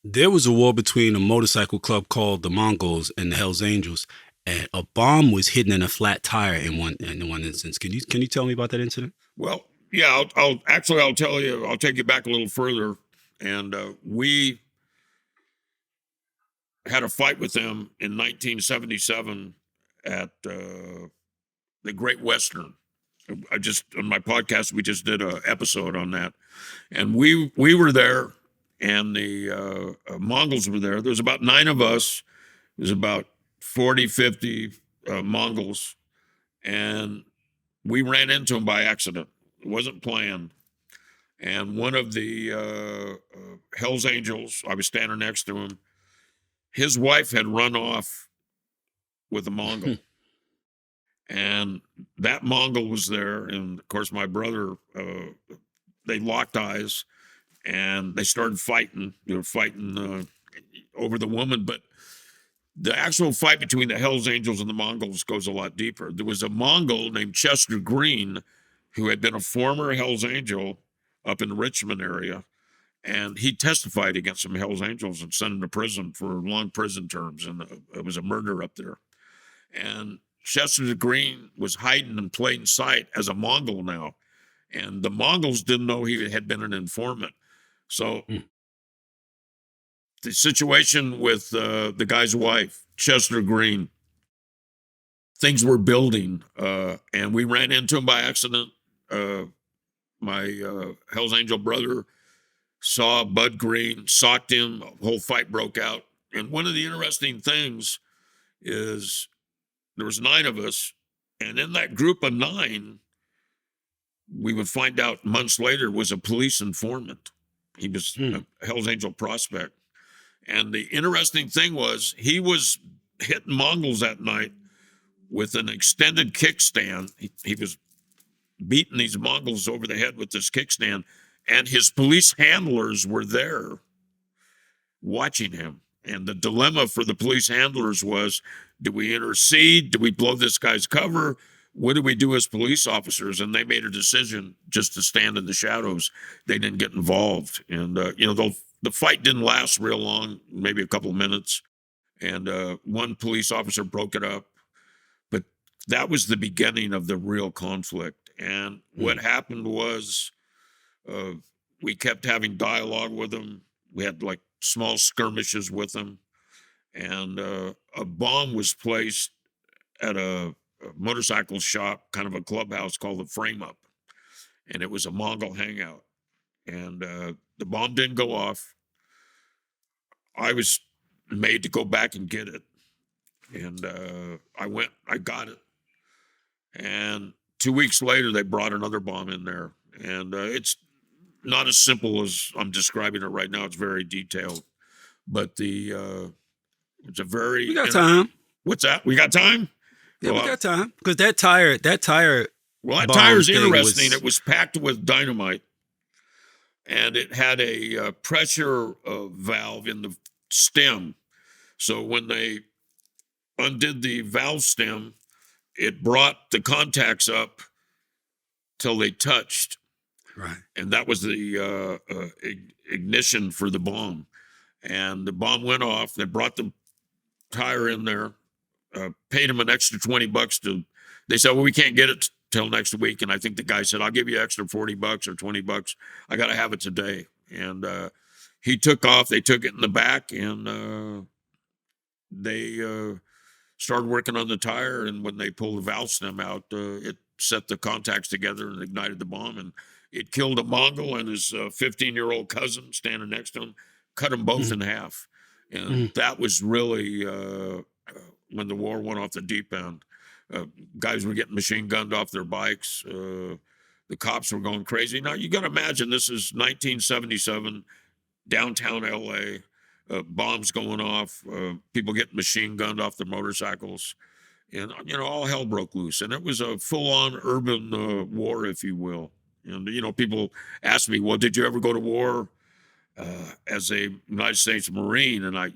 There was a war between a motorcycle club called the Mongols and the Hells Angels, and a bomb was hidden in a flat tire in one instance. Can you tell me about that incident? Well, yeah, I'll tell you. I'll take you back a little further, and we had a fight with them in 1977 at the Great Western. I just on my podcast we just did an episode on that, and we were there, and the Mongols were there. There was about 9 of us. There's about 40, 50 Mongols, and we ran into them by accident. It wasn't planned. And one of the Hells Angels, I was standing next to him. His wife had run off with a Mongol, and that Mongol was there. And of course, my brother, they locked eyes, and they started fighting. They were fighting over the woman, but the actual fight between the Hells Angels and the Mongols goes a lot deeper. There was a Mongol named Chester Green who had been a former Hells Angel up in the Richmond area, and he testified against some Hells Angels and sent them to prison for long prison terms, and it was a murder up there. And Chester Green was hiding in plain sight as a Mongol now, and the Mongols didn't know he had been an informant. So the situation with the guy's wife, Chester Green, things were building, and we ran into him by accident. My Hells Angel brother saw Bud Green, socked him, a whole fight broke out. And one of the interesting things is there was 9 of us, and in that group of 9, we would find out months later was a police informant. He was a Hells Angel prospect. And the interesting thing was he was hitting Mongols that night with an extended kickstand. He was beating these Mongols over the head with this kickstand, and his police handlers were there watching him. And the dilemma for the police handlers was, do we intercede? Do we blow this guy's cover? What do we do as police officers? And they made a decision just to stand in the shadows. They didn't get involved. And, the fight didn't last real long, maybe a couple of minutes. And one police officer broke it up. But that was the beginning of the real conflict. And what happened was we kept having dialogue with them. We had like small skirmishes with them. And a bomb was placed at a motorcycle shop, kind of a clubhouse called the Frame Up. And it was a Mongol hangout. And the bomb didn't go off. I was made to go back and get it. And I got it. And 2 weeks later, they brought another bomb in there. And it's not as simple as I'm describing it right now. It's very detailed. But it's a very... We got time. What's that? We got time? Yeah, we got time. Because that tire. Well, that bomb tire's thing interesting. It was packed with dynamite, and it had a pressure valve in the stem. So when they undid the valve stem, it brought the contacts up till they touched. Right. And that was the ignition for the bomb. And the bomb went off. They brought the tire in there, paid him an extra $20 they said, well, we can't get it till next week. And I think the guy said, I'll give you extra $40 or $20. I got to have it today. And he took off. They took it in the back, and they started working on the tire. And when they pulled the valve stem out, it set the contacts together and ignited the bomb. And it killed a Mongol and his 15-year-old cousin standing next to him, cut them both in half. And that was really when the war went off the deep end. Guys were getting machine gunned off their bikes. The cops were going crazy. Now, you got to imagine this is 1977, downtown LA, bombs going off, people getting machine gunned off their motorcycles. And, all hell broke loose. And it was a full-on urban war, if you will. And, people ask me, well, did you ever go to war as a United States Marine? And I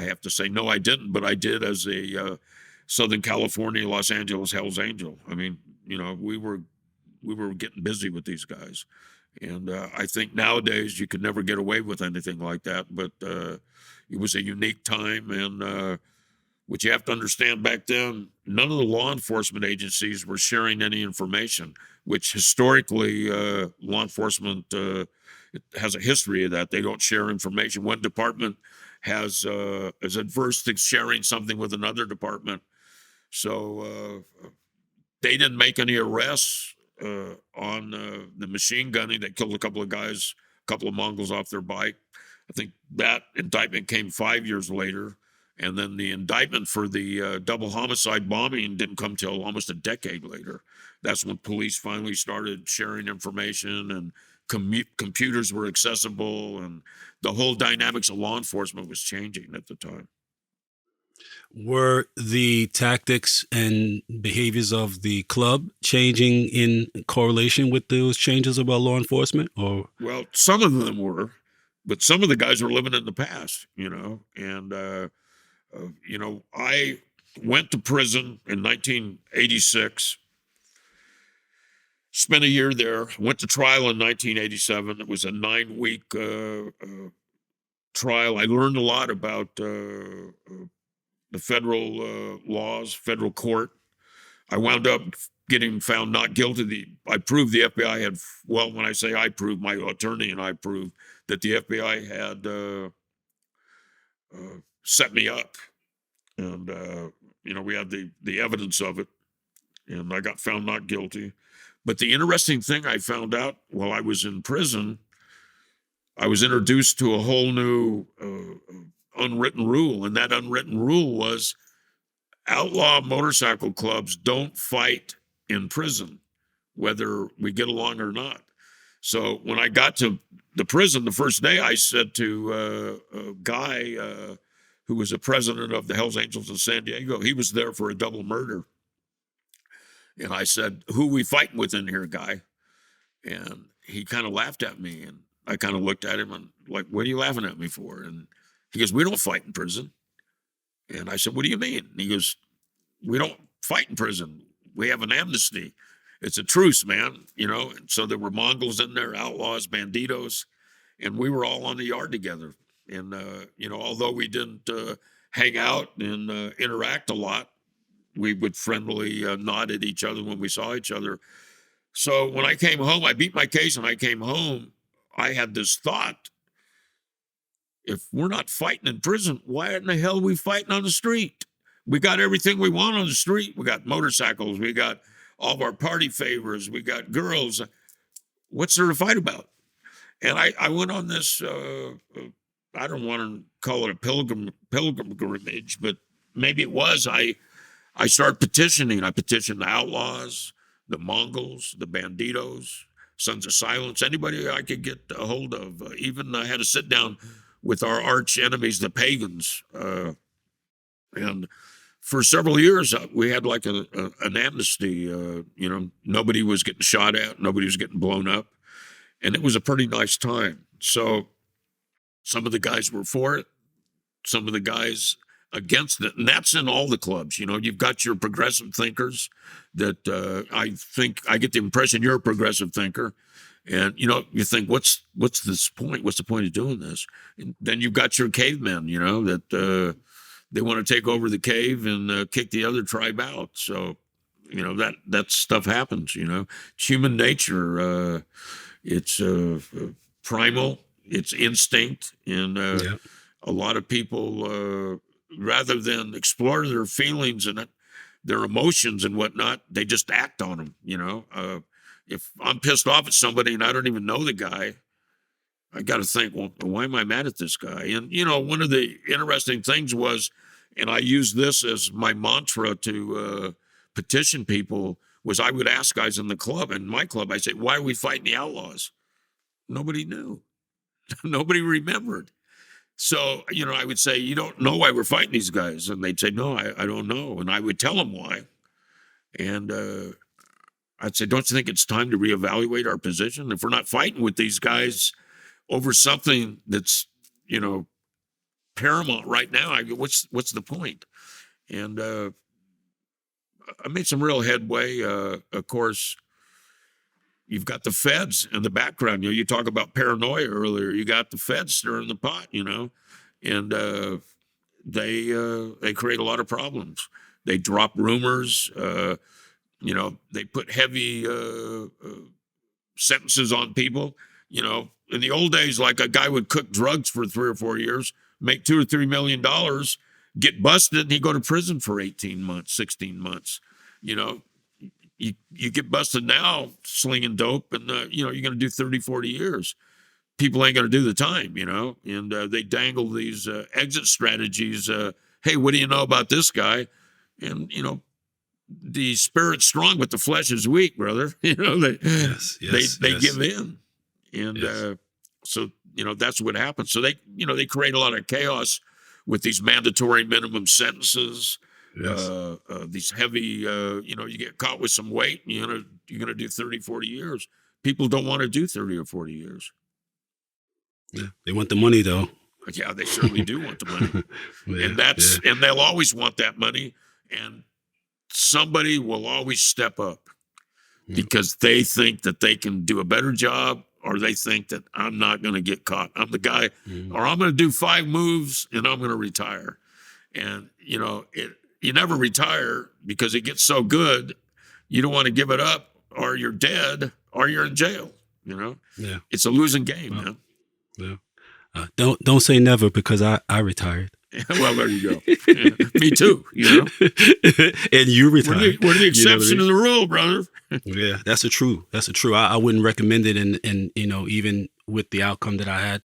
have to say, no, I didn't. But I did as a Southern California, Los Angeles Hells Angel. I mean, we were we were getting busy with these guys. And I think nowadays you could never get away with anything like that. But it was a unique time. And what you have to understand, back then, none of the law enforcement agencies were sharing any information, which historically law enforcement it has a history of that. They don't share information. One department is adverse to sharing something with another department. So they didn't make any arrests on the machine gunning that killed a couple of guys, a couple of Mongols off their bike. I think that indictment came 5 years later. And then the indictment for the double homicide bombing didn't come till almost a decade later. That's when police finally started sharing information, and computers were accessible, and the whole dynamics of law enforcement was changing at the time. Were the tactics and behaviors of the club changing in correlation with those changes about law enforcement? Or Well, some of them were, but some of the guys were living in the past, and I went to prison in 1986, spent a year there, went to trial in 1987. It was a 9-week trial. I learned a lot about the federal laws, federal court. I wound up getting found not guilty. I proved the FBI had, well, when I say I proved, my attorney and I proved that the FBI had set me up. And, we had the evidence of it, and I got found not guilty. But the interesting thing I found out while I was in prison, I was introduced to a whole new unwritten rule. And that unwritten rule was outlaw motorcycle clubs don't fight in prison, whether we get along or not. So when I got to the prison the first day, I said to a guy who was the president of the Hells Angels in San Diego, he was there for a double murder. And I said, "Who we fighting with in here, guy?" And he kind of laughed at me, and I kind of looked at him and like, "What are you laughing at me for?" And he goes, "We don't fight in prison." And I said, "What do you mean?" And he goes, "We don't fight in prison. We have an amnesty. It's a truce, man." And so there were Mongols in there, outlaws, banditos, and we were all on the yard together. And although we didn't hang out and interact a lot, we would friendly nod at each other when we saw each other. So when I came home, I beat my case and I came home. I had this thought: if we're not fighting in prison, why in the hell are we fighting on the street? We got everything we want on the street. We got motorcycles. We got all of our party favors. We got girls. What's there to fight about? And I went on this, I don't want to call it a pilgrimage, but maybe it was. I started petitioning. I petitioned the outlaws, the Mongols, the banditos, Sons of Silence, anybody I could get a hold of. Even I had to sit down with our arch enemies, the pagans. And for several years, we had like an amnesty. Nobody was getting shot at. Nobody was getting blown up. And it was a pretty nice time. So some of the guys were for it. Some of the guys against it. And that's in all the clubs. You've got your progressive thinkers that I think I get the impression you're a progressive thinker. And, you think, what's this point? What's the point of doing this? And then you've got your cavemen, that they want to take over the cave and kick the other tribe out. So, that stuff happens, It's human nature. It's primal, it's instinct. And a lot of people, rather than explore their feelings and their emotions and whatnot, they just act on them, If I'm pissed off at somebody and I don't even know the guy, I got to think, well, why am I mad at this guy? And, one of the interesting things was, and I use this as my mantra to petition people, was I would ask guys in the club, in my club, I say, "Why are we fighting the outlaws?" Nobody knew. Nobody remembered. So, I would say, "You don't know why we're fighting these guys?" And they'd say, "No, I don't know." And I would tell them why. And I'd say, "Don't you think it's time to reevaluate our position? If we're not fighting with these guys over something that's, paramount right now, I go, what's the point?" And I made some real headway. Of course, you've got the feds in the background. You talk about paranoia earlier. You got the feds stirring the pot, and they create a lot of problems. They drop rumors. They put heavy sentences on people. In the old days, like a guy would cook drugs for 3 or 4 years, make $2 or $3 million, get busted, and he'd go to prison for 18 months, 16 months. You get busted now slinging dope, and you're going to do 30, 40 years. People ain't going to do the time, and they dangle these exit strategies. Hey, what do you know about this guy? And the spirit's strong, but the flesh is weak, brother. They give in, and so that's what happens. So they create a lot of chaos with these mandatory minimum sentences. Yes. These heavy, you get caught with some weight, and you're gonna do 30, 40 years. People don't want to do 30 or 40 years. Yeah, they want the money though. Yeah, they certainly do want the money, Yeah, and they'll always want that money, and somebody will always step up because they think that they can do a better job, or they think that I'm not going to get caught. I'm the guy, or I'm going to do 5 moves and I'm going to retire. And you never retire because it gets so good. You don't want to give it up, or you're dead, or you're in jail. Yeah. It's a losing game, man. Yeah. Don't say never, because I retired. Well, there you go. Yeah. Me too. And you retired. We're the exception to the rule, brother. Yeah, that's a true. I wouldn't recommend it, and even with the outcome that I had,